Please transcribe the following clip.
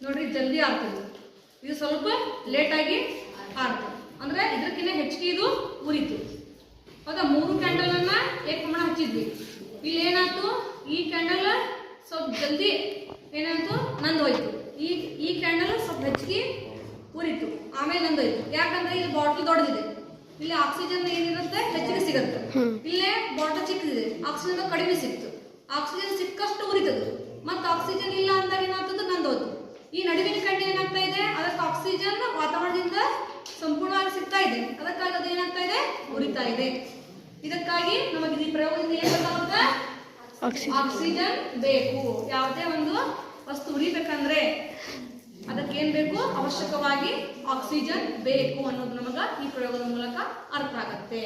ನೋಡ್ರಿ ಜಲ್ದಿ ಆಗ್ತದೆ, ಇದು ಸ್ವಲ್ಪ ಲೇಟಾಗಿ ಆಡ್ತದೆ. ಅಂದ್ರೆ ಇದಕ್ಕಿಂತ ಹೆಚ್ಚಿಗೆ ಇದು ಉರಿತು. ಹೌದಾ? 3 ಕ್ಯಾಂಡಲನ್ನ ಏಕಪ್ರಮಾಣ ಹಚ್ಚಿದ್ವಿ. ಇಲ್ಲಿ ಏನಾಯ್ತು, ಈ ಕ್ಯಾಂಡಲ್ ಸ್ವಲ್ಪ ಜಲ್ದಿ ಏನಾಯ್ತು ನಂದೋಯ್ತು. ಈ ಕ್ಯಾಂಡಲ್ ಸ್ವಲ್ಪ ಹೆಚ್ಚಿಗೆ ಉರಿತು, ಆಮೇಲೆ ನಂದೋಯ್ತು. ಯಾಕಂದ್ರೆ ಇಲ್ಲಿ ಬಾಟ್ಲ್ ದೊಡ್ಡದಿದೆ, ಇಲ್ಲಿ ಆಕ್ಸಿಜನ್ ಏನಿರುತ್ತೆ ಹೆಚ್ಚಿಗೆ ಸಿಗುತ್ತೆ. ಇಲ್ಲೇ ಬಾಟಲ್ ಚಿಕ್ಕದಿದೆ, ಆಕ್ಸಿಜನ್ ಕಡಿಮೆ ಸಿಕ್ತು. ಆಕ್ಸಿಜನ್ ಸಿಕ್ಕಷ್ಟು ಉರಿತದ್ದು, ಮತ್ತೆ ಆಕ್ಸಿಜನ್ ಇಲ್ಲ ಅಂದಾಗ ಏನಾಗ್ತದೆ ನಂದೋಯ್ತು. ಈ ನಡುವಿನ ಕಂಡಿ ಏನಾಗ್ತಾ ಇದೆ, ಅದಕ್ಕೆ ಆಕ್ಸಿಜನ್ ವಾತಾವರಣದಿಂದ ಸಂಪೂರ್ಣವಾಗಿ ಸಿಗ್ತಾ ಇದೆ, ಅದಕ್ಕಾಗಿ ಅದು ಏನಾಗ್ತಾ ಇದೆ, ಉರಿತಾ ಇದೆ. ಇದಕ್ಕಾಗಿ ನಮಗೆ ಈ ಪ್ರಯೋಗದಿಂದ ಏನ್ ಬೇಕಾಗುತ್ತೆ, ಆಕ್ಸಿಜನ್ ಬೇಕು. ಯಾವುದೇ ಒಂದು ವಸ್ತು ಉರಿಬೇಕಂದ್ರೆ ಅದಕ್ಕೇನ್ ಬೇಕು, ಅವಶ್ಯಕವಾಗಿ ಆಕ್ಸಿಜನ್ ಬೇಕು ಅನ್ನೋದು ನಮಗ ಈ ಪ್ರಯೋಗದ ಮೂಲಕ ಅರ್ಥ ಆಗತ್ತೆ.